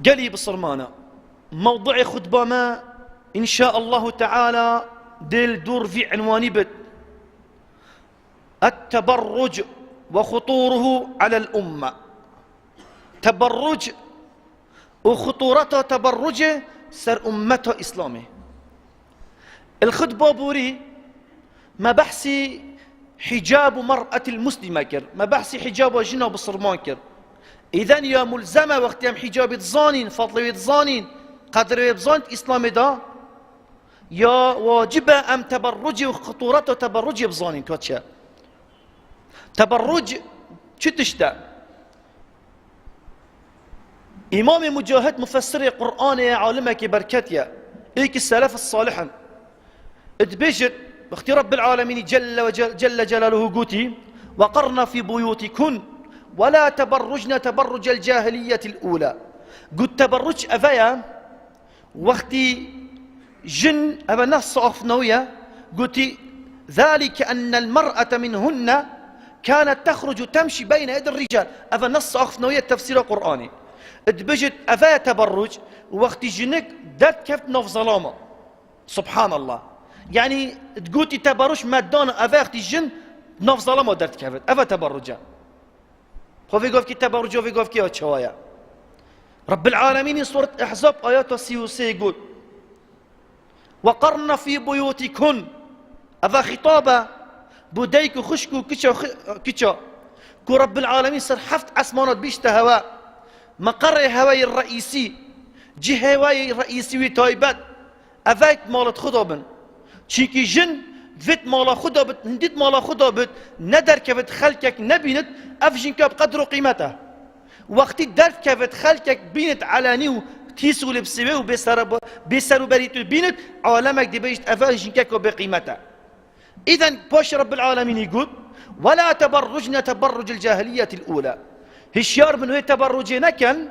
قالي بصرمانة موضوع خطبة ما إن شاء الله تعالى ديل دور في عنواني بد التبرج وخطوره على الأمة. تبرج وخطورته تبرجه سر أمته إسلامه. الخطبة بوري ما بحثي حجاب مرأة المسلمة كر، ما بحثي حجاب جنة بصرمان كر. إذن يا ملزمة وقت يم حجاب تزانين فضل تزانين قدر تزانين إسلام دا يا واجبة أم تبرج وخطورته تبرج بزانين كوتشا. تبرج شتشتا إمام مجاهد مفسر القرآن يا عالمك بركتيا إيك السلف الصالح اتبجت باختي رب العالمين جل جلاله قوتي وقرن في بيوتكن ولا تبرجن تبرج الجاهلية الأولى. قلت تبرج أفايا واختي جن أبا نص أفنوية قلت ذلك أن المرأة منهن كانت تخرج تمشي بين يد الرجال. أبا نص أفنوية تفسير القرآني اتبجت أفايا تبرج واختي جنك دات كيف نف ظلامة. سبحان الله، يعني تقولي تبرج مادان أفايا اختي جن نف ظلامة دات كيف أفا تبرجها هو في كي تبرج وفي كي أتشوايا. رب العالمين سورة أحزاب آيات السيوسي يقول وقرن في بيوتكن. هذا خطابة بوديك خشكو كتشا كو رب العالمين صار حفت عسمانات بيشت هواء مقر هواي الرئيسي جه هواي الرئيسي وتايبات أفايت مالت خطابن تشيكي جن فيت مالا خدابت هنديت مالا خدابت ندر كفت خلقك نبينت أفجن كاب قدر قيمته. وقت درف كفت خلقك بينت علاني تيسو لبسوي وبيسر بريتو بينت عالمك دي بيجت أفجن كاب بقيمته. إذن باش رب العالمين يقول ولا تبرجن تبرج الجاهلية الأولى. هشيار من هي تبرجنا كان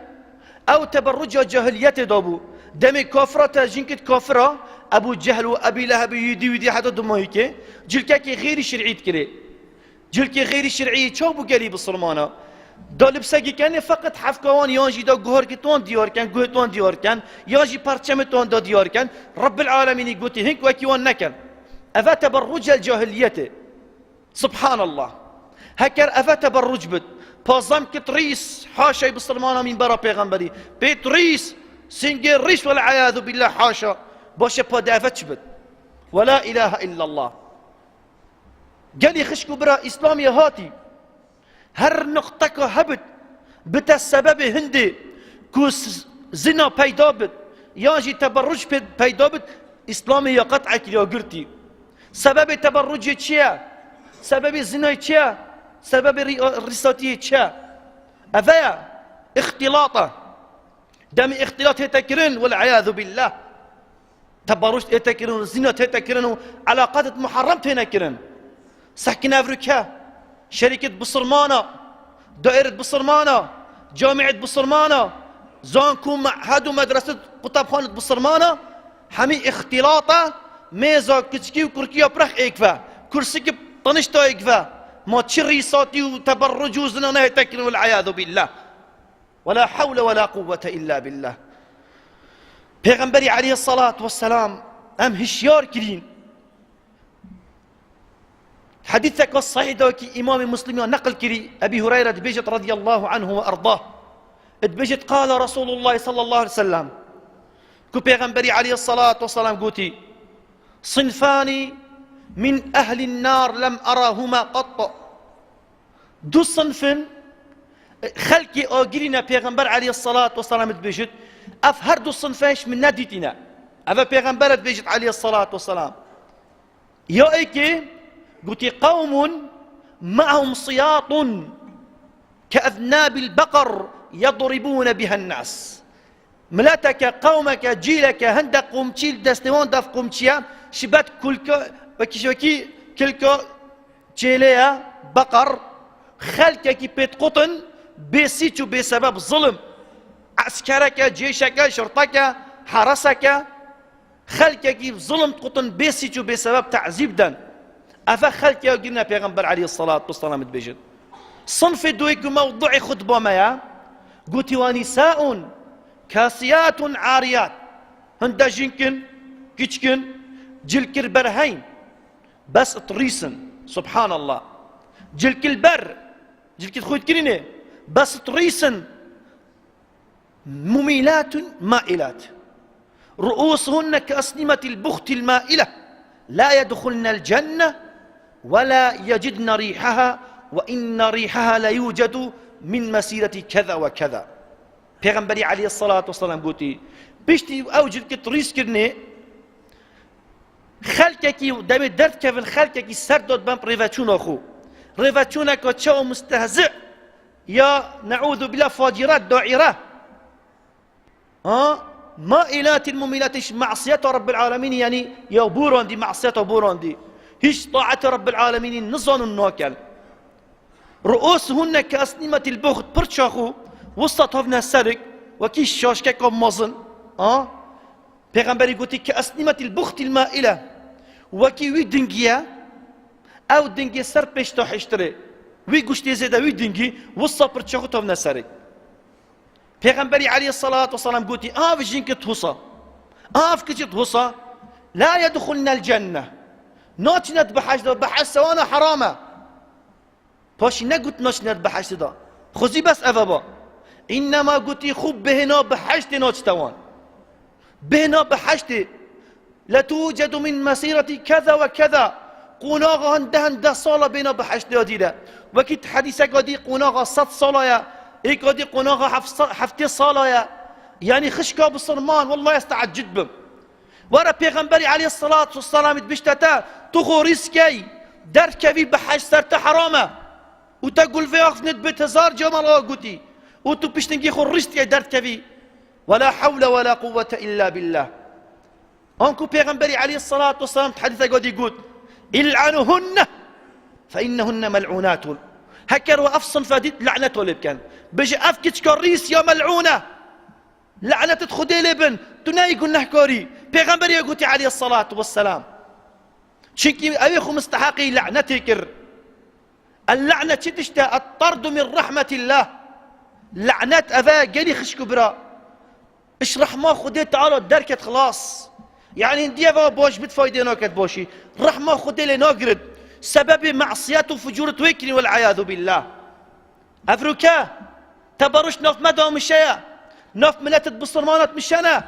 أو تبرج الجاهلية دابو دمي كافرة جنكت كافرة أبو جهل وأبي لهب يدي حتى دمويك جلكك غير شرعي كلي جلك غير شرعي شو بقالي بالصرمانة دالب ساقي كان فقط حفكوان يانجي دا جهر كتون ديار كان جهتون ديار كان يانجي بارشمتون دا ديار كان رب العالمين يقول هنك وكيوان نكن أفا تبرج الجاهلية. سبحان الله هكر أفا تبرج بد بازم كتريس حاشا بالصرمانة من برا بيغمبري بيتريس سنجر ريس والعياذ بالله حاشا باشا بادافت بد ولا إله إلا الله. قال خشكو برا إسلامي هاتي هر نقطك هبت بتا السبب هندي كوس زنا پیدا بد ياجي تبرج پیدا بد إسلامي يا قطعك يا قرتي. سبب تبرج چيا؟ سبب الزنا چيا؟ سبب الرساتية چيا؟ أفايا اختلاطه دم اختلاط هتكرن والعياذ بالله. تبرج هتكرن الزنا هتكرن علاقات محرمة هنكرن. سكن أفريقيا شركة بصرمانة دائرة بصرمانة جامعة بصرمانة زانكم معهد ومدرسة قطبخانة بصرمانة همي اختلاطه ميزا كتشكي وكركيا برخ ايكفا كرسيك طنشتا ايكفا ما تشري صاتي وتبرج وزنا هتكرن والعياذ بالله ولا حول ولا قوة إلا بالله. پیغمبري عليه الصلاة والسلام أم هشيار كرين حديثك الصحيح دوكي إمام مسلم نقل كري أبي هريرة بيجت رضي الله عنه وأرضاه بيجت قال رسول الله صلى الله عليه وسلم كو پیغمبري عليه الصلاة والسلام قوتي صنفان من أهل النار لم أراهما قط. دو صنف خلقي آقرنا پیغمبر عليه الصلاة والسلام بيجت أف هر دو صنفاش من نديتنا أفا پیغمبر بيجت عليه الصلاة والسلام يا ايكي قلت قوم معهم صياط كأذناب البقر يضربون بها الناس. ملاتك قومك جيلك هندق قمتشيل دستوان داف قمتشيا شبات كلكو كلكو جيليا بقر خلكك بيت قطن بسيتو بسبب ظلم عسكرك جيشك شرطك حرسك خلكك ظلم قطن بسيتو بسبب تعذيب دم. أفا خلق يا قلنا پیغمبر عليه الصلاة والسلام تبجد صنف دويك موضوع خطبة مايا قلت ونساء كاسيات عاريات هندا جنكن كيشكن جلكر برهين بس طريسن سبحان الله جلك البر جلك خويت كرينه بس طريسن مميلات مائلات رؤوسهن كأسنمة البخت المائلة لا يدخلن الجنة ولا يجدن ريحها وإن ريحها لا يوجد من مسيرة كذا وكذا. پیغمبری علیه الصلاة والسلام گوتی بشتی او جلک طریس کرنه خلقکی دم درد کفن خلقکی سر داد بم ریوچون آخو ریوچون که چه مستهزئ یا نعوذ بالله فاجرات داعره مائلات المميلات معصية رب العالمين يعني يا بوراندي معصية بوراندي هيش طاعة رب العالمين نظن النوكل رؤوسهن كأسنمة البخت برشاخو وسط هفنا السرق وكيش شاشكا كم مظن پیغمبری گوتی كأسنمة البخت المائلة وكي وي دنگيا او دنگي سر پشتا حشتره وي گوشتی زيدا وي دنگي وسط برشاخو هفنا السرق پیغمبری علیه الصلاة والسلام گوتی آف جنك تهوصا آف كجي تهوصا لا يدخلن الجنة نوچنت بحش دا بحش سوانا حرامة باشي نقوت نوچنت بحش دا خوزي بس أفبا إنما قوتي خوب بهنا بحشت نوچتوان بهنا بحشت لتوجد من مسيرة كذا وكذا قناغا هنده صالة بهنا بحشت ديدا وكيت حديثة قدي قناغا 100 صالة يا إيه قدي قناغا حفتي صالة يا يعني خشكا بصرمان والله يستعجد بهم ورا پیغمبری علیه الصلاة والسلام بشتتا تو ريسكي دركبي بحش سرت حرامه وتقول في أخذ ندبت هزار جمال قوتي وتو بشتنجي خرجت يا دركبي ولا حول ولا قوة إلا بالله أنكو پیغمبری علیه الصلاة والسلام حديثة قد يقول العنهن فإنهن ملعونات هكر وأفصل فديت لعنة ولبكن بجي أفكتش كريس يا ملعونة لعنة تخدي لبن تناي قلنا كوري پیغمبر يقول عليه الصلاة والسلام شنكي أبيخو مستحقي لعنتك اللعنة تشتا الطرد من رحمة الله لعنة أبا قالي خشكو برا اشرح ما خدي تعالى دركت خلاص يعني اندي أبا بوش بتفايدي ناكت بوشي رحمة خدي لناقرد سبب معصية وفجور تويكري والعياذ بالله أفروكا تبرش نف مدى مشايا نف ملتت بصرمانات مشانا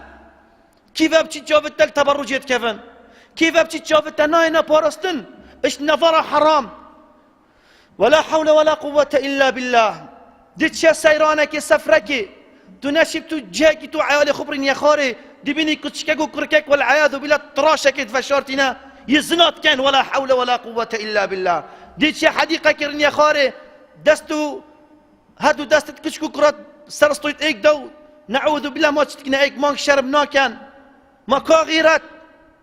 كيف ابتي جافت التبرجيت كيفن كيف ابتي جافت ناينا بارستن اش نظر حرام ولا حول ولا قوة إلا بالله ديتشا سيرانك سفرك تناشب تجاكي تو عيالي خبرين يا خاري دبيني كتشكاكو كركاك والعياذ بالله تراشك تفشارتنا يزنات كان ولا حول ولا قوة إلا بالله ديتشا حديقة كرن يا خاري دستو هادو دستت كشكو كرات سرستويت ايك دو نعوذ بالله ما تشتكنا ايك مانك شربنا كان ما كاغيرات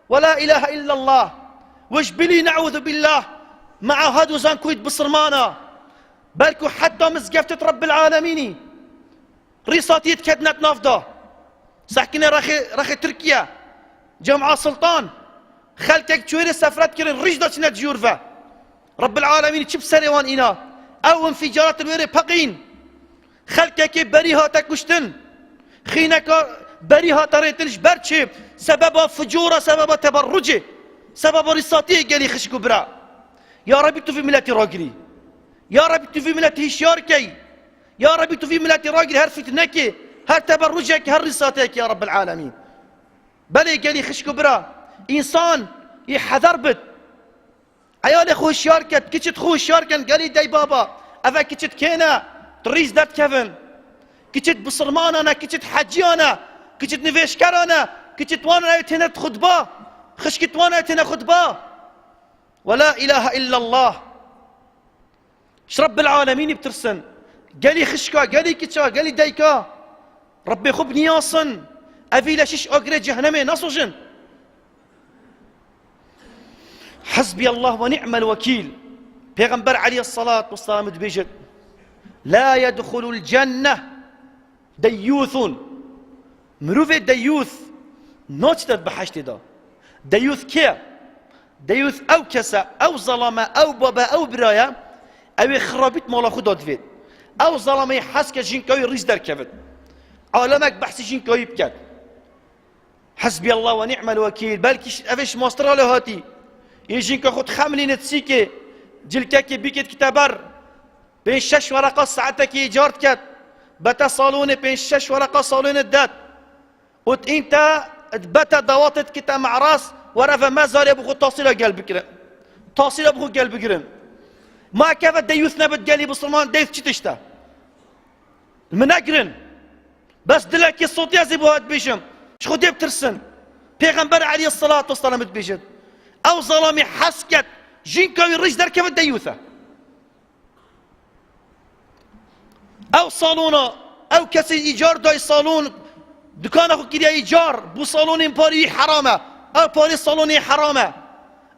ولا إله إلا الله وش بلي نعوذ بالله مع هادو زان كويت بصرمانا بالكو حتى مزقفتة رب العالمين ريصاتي تكدنت نافدا سحكنا رخي تركيا جمعة سلطان خلتك شوير سفرات كرين رجدة شنت جورفا رب العالمين تشب سريوان إنا أو انفجارات الويري بقين خلتك بريها تكشتن خينك بريها تريتلش برشي سبب فجورة سبب تبرجه سبب رصاتيه قالي خشكو برا يا ربي تو في ملاتي راقري يا ربي تو في ملاتي هشاركي يا ربي تو في ملاتي راقري هر فتنكي هر تبرجك هر رصاتيك يا رب العالمين بلي قالي خشكو برا إنسان يحذر بد عيالي خو شاركت كيشت خو شاركن قالي داي بابا أفا كيشت كينا تريز دات كيفن كيشت بصرمانا كيشت حجيانا كيشت نفيشكرانا كيشت وانا يتهنت خطبة خشكت وانا يتهنت خطبة ولا إله إلا الله اش رب العالمين بترسن قالي خشكا قالي كيشا قالي دايكا ربي خب نياصن أفي لشيش أقري جهنمي نصجن حسبي الله ونعم الوكيل پیغمبر عليه الصلاة والسلام بيجد لا يدخل الجنة ديوث مروف ديوث نوتشتت بحشت دا ديوث كيا ديوث أو كسا أو ظلمة أو بابا أو برايا أو خرابيت مولا خدا دفيد أو ظلمة حسك جنكوي ريز در كفت عالمك بحث جنكو يبكت حسبي الله ونعم الوكيل بلكي افش ماستر له هاتي يجينك خد خملي نتسيكي جلكك بيكت كتابر بين 6 ورقه ساعتك ايجارت كت بتا صالون بين 6 ورقه صالون الدات وت انت بتا دواتت كتا مع راس ورفا ما زال يبغوا توصيل قلبك توصيل ابغوا قلبك ما كيف ديوثنا بتقالي بصرمان ديث تشتا المناقرن بس دلك الصوت يزي بوهات بيشم شخو ديب ترسن پیغمبر عليه الصلاة والسلام تبيجد او ظلامي حسكت جينكو يريج در كيف ديوثه او صالونه او كسي ايجار داي صالون دكان اخو كده ايجار بو صالون باري حرامه او باري صالوني حرامه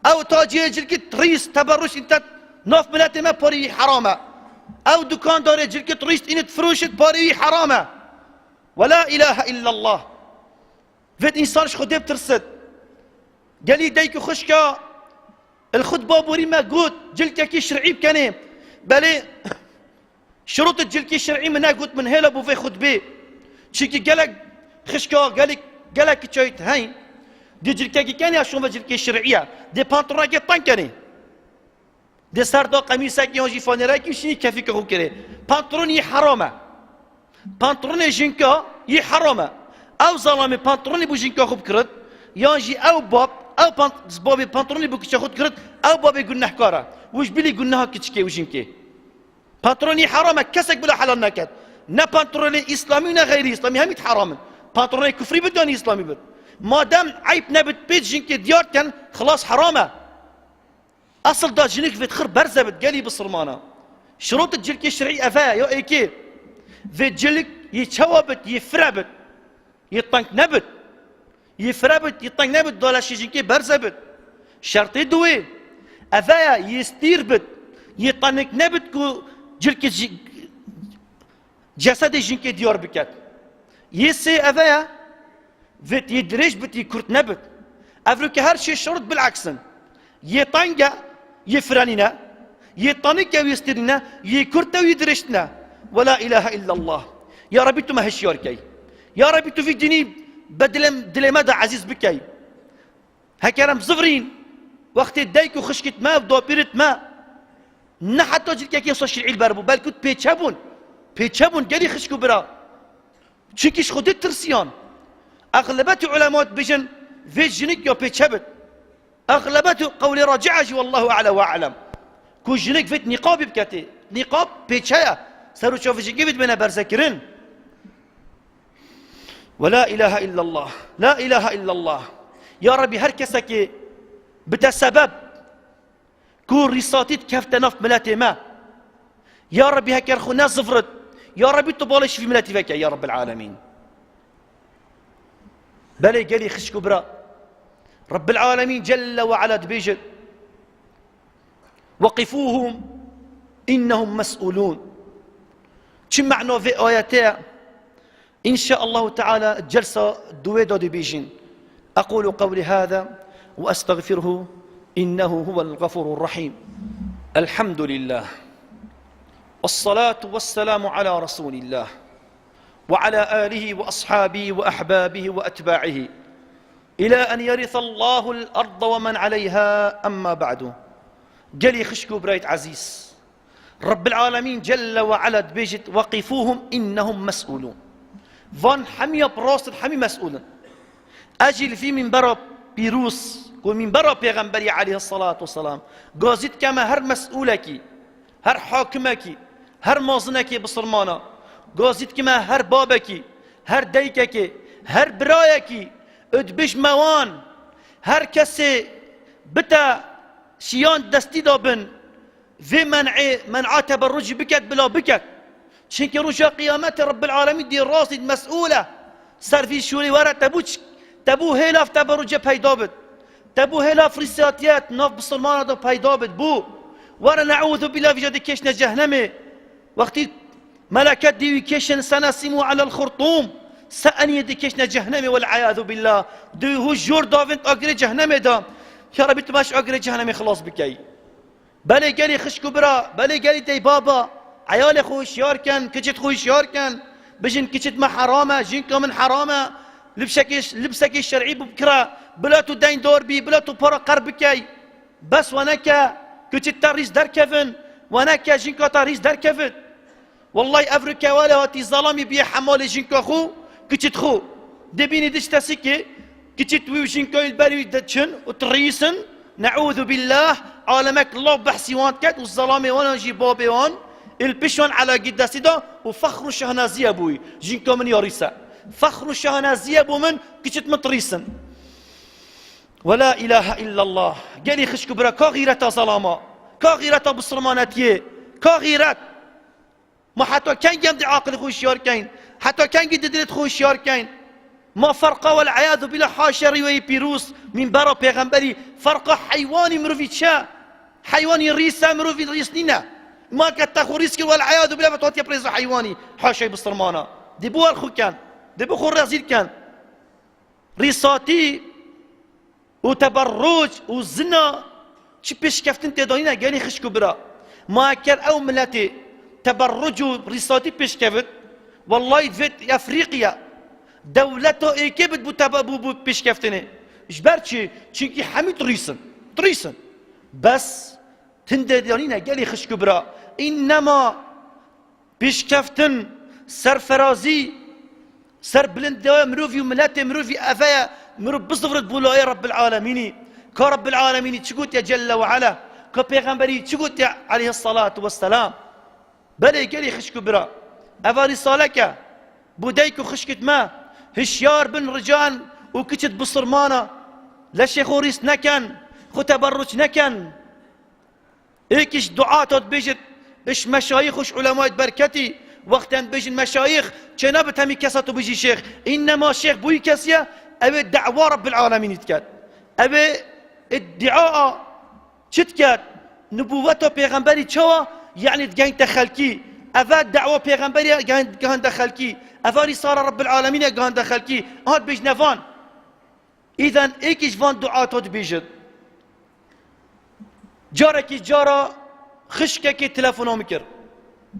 او تاجي جلك تريس تبرش انت ناف ملاتي ما باري حرامه او دكان داري جلك تريس ان تفروشت باري حرامه ولا اله الا الله فيت انسان شخو ديب ترسد قالي ديك خشكا الخطبه بوري ما قوت جلكك شرعي بكني بلي شروط الجلكي الشرعي منها قلت من هلا بو في خطبه شيكي قالك خشكا قالك تشايت هاي دي جلكي كان يشوف جلكي الشرعيه دي بانطراكي طنكني دي سردو قميصك يونجي فانيراكي شني كافي كهو كري بانطروني حرامه بانطروني جينكا يي حرامه او ظلامي بانطروني بو جينكا خو بكرت يونجي او باب او بابي بانطروني بو كتشا خو كرت او بابي قلنا حكاره وش بلي قلناها كتشكي وجينكي بانطروني حرامه كسك بلا حلال نكد نا بانطروني اسلامي ولا غير اسلامي هم حرام بانطروني كفري بدون اسلامي بد ما دام عيب نبت بيت جينكي ديار كان خلاص حرامه اصل دا جينك في تخر برزه بتقالي بصرمانه شروط الجلك الشرعي افا يا ايكي في جلك يتشوبت يفربت يطنك نبت يفربت يطنك نبت دولا شي جينكي برزه بت شرطي دوي افا يستير بت يطنك نبت كو جلك جسد جينكي ديار بكت يسي افا فيت يدريش بت يكرت نبت افريكا هر شي شرط بالعكس يطنقا يفراننا يطنقا ويسترنا يكرتا ويدرشنا ولا اله الا الله يا ربي تو ما هشيوركي يا ربي تو في ديني بدل دلمدا عزيز بكي هكرم زفرين وقت الدايك وخشكت ما ودوبيرت ما نحتى جلكي كي صوش العيل باربو بالكوت بيتشابون قالي خشكو برا تشيكيش خدت ترسيان اغلبات علماء بجن في جنك يا بيتشابت اغلبته قولي راجعه والله اعلى واعلم كو جنك فيت نقاب بكتي نقاب بيتشايا سارو تشوف جيبت بنا برزكرين ولا اله الا الله لا اله الا الله يا ربي هركسك بتسبب كون ريساتيت كفت نف ملاتي ما يا ربي هكر خونا زفرت يا ربي تبالش في ملاتي فيك يا رب العالمين بلي قالي خشكو برا رب العالمين جل وعلا دبيجل وقفوهم إنهم مسؤولون شو معنى في آياتها إن شاء الله تعالى الجلسة دويدو دبيجين أقول قولي هذا وأستغفره إنه هو الغفور الرحيم الحمد لله والصلاة والسلام على رسول الله وعلى آله وأصحابه وأحبابه وأتباعه إلى أن يرث الله الأرض ومن عليها أما بعد جلي خشكو برايت عزيز رب العالمين جل وعلا بيجت وقفوهم إنهم مسؤولون فان حمي براس حمي مسؤولا أجل في منبر بيروس ومنبر بيغمبري عليه الصلاة والسلام قازت كما هر مسؤولك هر حاكمك هر مازنك بصرمانا قازت كما هر بابك هر ديكك هر برايك ادبش موان هر کسی بتا شیان دستی دابن في منع تبرج بكت بلا بكت چونك رجا قيامت رب العالمين دي راسد مسؤولة سر في شوري ورا تبو هلاف تبرج پیدا بد تبو هلاف رساتيات ناف بسلمان دا پیدا بد بو ورا نعوذ بالله في جد كشن جهنمي وقتی ملكت دي كشن سنسمو على الخرطوم سأني دكشنا جهنمي والعياذ بالله دي هو جور دافنت أقري جهنمي دا يا ربي تماش أقري جهنمي خلاص بكي بلي قالي خشكو برا بلي قالي تي بابا عيالي خوش ياركن كجت خوش ياركن بجن كشت ما حرامه جنكا من حرامه لبسك الشرعي بكره بلا تو دين دور بي بلا تو برا قربكي بس ونكا كشت تاريس در كفن ونكا جنكا تاريس در كفن والله افريكا ولا هاتي ظلامي بي حمال جنكا خو كشت خو دبيني دش تسكي كشت وي جنكا البري دتشن وتريسن نعوذ بالله عالمك الله بحسي وان كات والظلامي وانا نجي بابي وان البشون على قد سيدا وفخر الشهنازية بوي جينكو من ياريسا فخر الشهنازية بو من كشت مطريسن ولا إله إلا الله قالي خشكو برا كاغيرة ظلاما كاغيرة بصرماناتيه كاغيرة ما حتى كان يمدي عاقل خوش يار كاين حتى كان قد دلت خوش يار كاين ما فرق والعياذ بالله حاشا رواي بيروس من برا بيغمبري فرق حيواني مروفي تشا حيواني ريسا مروفي ريسنينا ما كتاخو ريسكي والعياذ بالله بتوتي بريز حيواني حاشا بصرمانه دي بو الخو كان دي بو خو الرزيل كان ريساتي وتبرج وزنا شي بيش كفتن تداينا قالي خشكو برا ما كان او ملاتي تبرج وريساتي بيش كفت والله دفت افريقيا دولته اي كبت بو بيش كفتني جبرتشي تشيكي حمي تريسن بس تنددانينا قالي خشكو برا انما بيش كفتن سرفرازي سر بلند مروفي وملاتي مروفي افايا مروف بصفرت بولاي رب العالمين كرب العالمين تشقوت يا جل وعلا كبيغمبري تشقوت عليه الصلاة والسلام بلي قالي خشكو برا افاري صالك بوديكو خشكت ما هشيار بن رجال وكتت بصرمانة لا شيخوريس نكن خو تبرج نكن ايكش دعاة بيجت اش مشايخ وش علماء بركتي وقتا بيجن مشايخ جنابت همي كساتو بيجي شيخ انما شيخ بوي كسيا ابي الدعوة رب العالمين يتكاد ابي الدعاء شتكاد نبوته بيغمبري تشوا يعني تجين تخلكي افا الدعوة بيغمبري جهان دخلكي افا رسالة رب العالمين جهان دخلكي هاد بيج نفان اذا ايكش فان دعاة بيجت جاركي جارة خشككي تلفونه مكر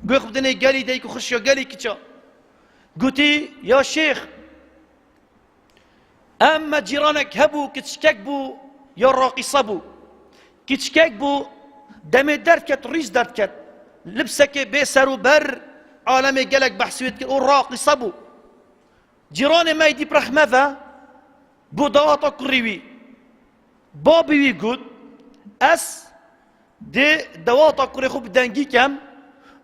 قوي خبدني قالي دايكو خشيا قالي كيتشا قلتي يا شيخ اما جيرانك هبو كتشكك بو يا راقصة بو كتشكك بو دمي دركت ريس دركت لبسك بيسر وبر عالمي قالك بحسويت والراقصة بو جيراني ما يدي برخمذا بو دواتا كريوي بابي ويقول اس دي دواتا كوري خوب دانجي كام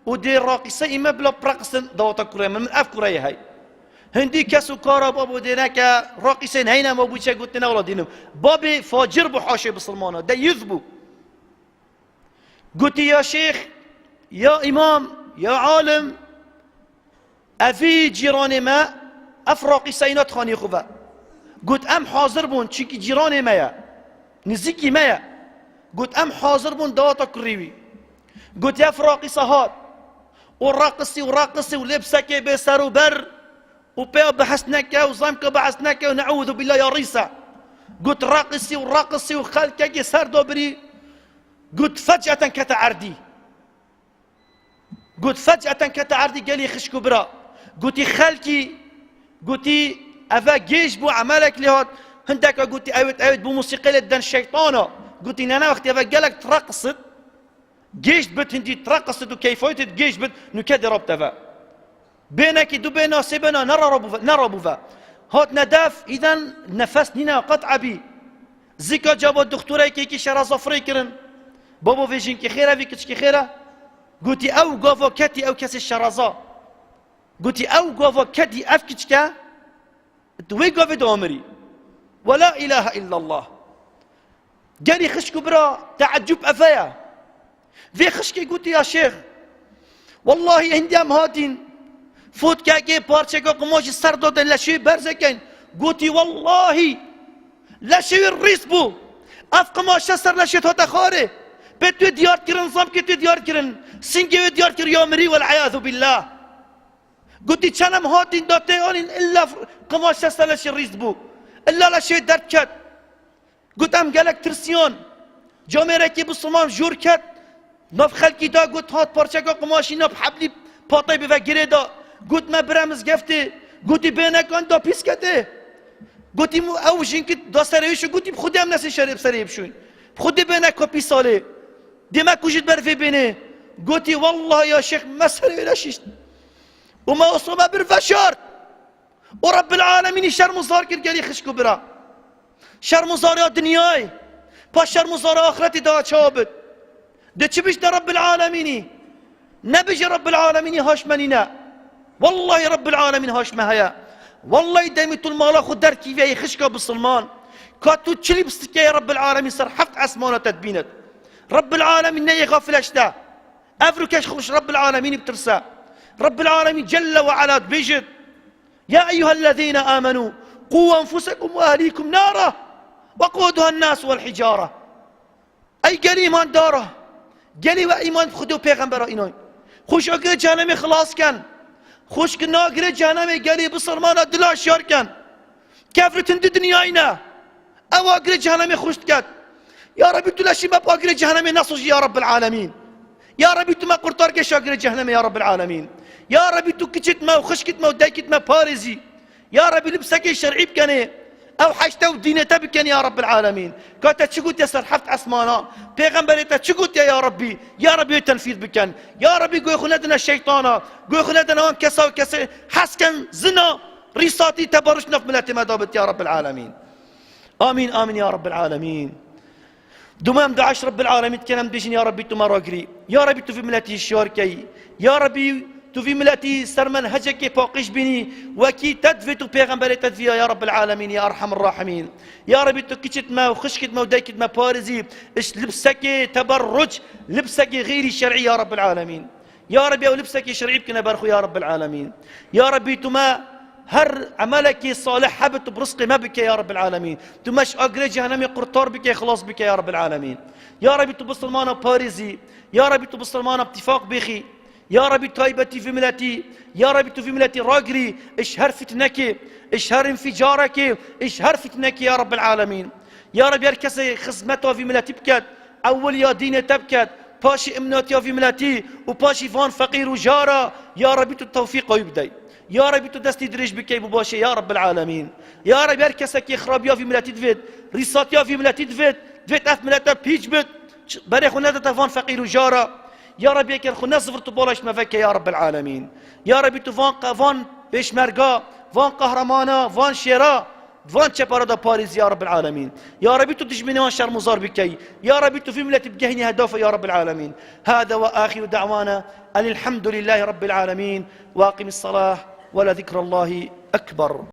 ودي راقصة إما بلا برقص دواتا كوري من أفكوري هاي هندي كاسو كارا بابو ديناكا راقصين هينا ما بوشا قلت لنا ولا دينهم بابي فاجر بو حاشي بسلمانه دا يذبو قلت يا شيخ يا إمام يا عالم أفي جيراني ما أفراقصين خاني خوفا قلت أم حاضر بون چونكي جيراني مايا نزيكي مايا قلت أم حاضر بون دواتا كريوي قلت يا فراقصة هاد وراقصي ولبسك بسر وبر وبيا بحسنك وزامك بحسنك ونعوذ بالله يا ريسا قلت راقصي وخالك سر دوبري قلت فجأة كتعردي قال لي خشكو برا قلت خالكي قلت أفا جيش بو عملك لهاد هندك قلت أوت بموسيقى لدن الشيطانة قلت انا وقت قالك ترقصت جيش بت هندي ترقصت وكيفية جيش بت نكدر ربطها بينك دبنا سبنا نرى بوفا هات نداف اذا نفس نينا قطع بي زيكا جابوا الدكتورة كي شرا صفري كرن بابو فيجين كي خيرا فيكش كي خيرا قلت او قافو كتي او كاس الشرازا قلت او قافو كتي افكتشكا دوي قافو دوامري ولا اله الا الله قالي خشكو برا تعجب افايا في خشكي قلت يا شيخ والله عندي ام هاتين فوت كاكي بارشكو قماش السر دودن لشي برزكين قلت والله لشي الريس بو اف قماش السر لشي توتا خاري بتو ديار كرن صام كتو ديار كرن سنجي ديار كر يومري والعياذ بالله قلت شنم هاتين دوتين الا قماش السر لشي الريس بو الا لشي دركت قلت ام قالك ترسيون جاميركي بصمام جوركت نف خلقي دا قلت هات بارشكا قماشي نف حبلي باطي بفا قريدا قلت ما برامز قفتي قلت بينك أنت بيسكته قلت أو جنك دا سريش قلت بخدي أم ناس شريب سريب شوين بخدي بينك وبيسالي ديما كوجد برفي بينه قلت والله يا شيخ ما سري ولا شيء وما أصلا برفشار ورب العالمين شرم صار قال لي خشكو برا شرم صار يا دنياي با شرم صار آخرتي دا شابت ده چه بيش ده رب العالمين نبيج رب العالمين هاش منينا والله رب العالمين هاش مهيا والله دايما طول ما خد دركي فيها خشكا بالسلمان كاتو تشلي بستكي يا رب العالمين صار حفت اسمانه تدبينت رب العالمين نية غافلش ده افركش خوش رب العالمين بترسى رب العالمين جل وعلا بيجد يا ايها الذين امنوا قوا انفسكم واهليكم نارا وقودها الناس والحجاره اي قال ايمان داره قال وايمان بخدو پیغمبر اینای خوش اگر جهنم خلاص کن خوش که ناگر جهنم قال بصرمانه دلاش یار کن كافرتن دي دنياينا او اقري جهنم خشت كات يا ربي تلاشي ما باقري جهنم نصج يا رب العالمين يا ربي تو ما قرطار كش اقري جهنم يا رب العالمين يا ربي تو كشت ما وخشكت ما ودايكت ما بارزي يا ربي لبسك شرعي بكني او حاجته ودينته بكن يا رب العالمين كنت تشقوت يا سرحفت اسمانا پیغمبر تشقوت يا ربي تنفيذ بكن يا ربي قوي خلدنا الشيطانا قوي خلدنا ان كسا وكسا حسكن زنا ريساتي تبرشنا في ملة مدابت يا رب العالمين آمين آمين يا رب العالمين دمام دعش رب العالمين تكلم ديشن يا ربي تو مراقري يا ربي تو في ملتي الشاركي يا ربي تو في ملتي سرمن هجك باقش بني وكي تدفي تو پیغمبر تدفيا يا رب العالمين يا ارحم الراحمين يا ربي تو كيشت ما وخشكت ما ودايكت ما بارزي اش لبسك تبرج لبسك غير شرعي يا رب العالمين يا ربي او لبسك شرعي بكنا بارخو يا رب العالمين يا ربي تو ما هر عملك صالح حبت برزقي ما بك يا رب العالمين تمش اقري جهنمي قرطار بك خلاص بك يا رب العالمين يا ربي تبصلمانا باريزي يا ربي تبصلمانا باتفاق بخي يا ربي طيبتي في ملتي يا ربي في ملتي راقري اشهر فتنك اشهر انفجارك اشهر فتنك يا رب العالمين يا ربي اركسي خصمته في ملتي بكت اول يا دين تبكت باشي امناتي في ملتي وباشي فان فقير وجارة يا ربي التوفيق ويبدأ يا ربي تدستي دريج بكي بباشي يا رب العالمين يا ربي اركسك يخرب يا في ملتي دفيد ريسات يا في ملتي دفيد اف ملتي بيج بيت بري خنات تفان فقير وجارة يا ربي كان خنا صفرت بولاش ما فك يا رب العالمين يا ربي تفان قفان بيش مرقا فان قهرمانا فان شيرا فان تشباردا باريس يا رب العالمين يا ربي تدجمني وان شر مزار بكي يا ربي في ملتي بجهني هدافة يا رب العالمين هذا واخر دعوانا ان الحمد لله رب العالمين واقم الصلاة ولذكر الله أكبر.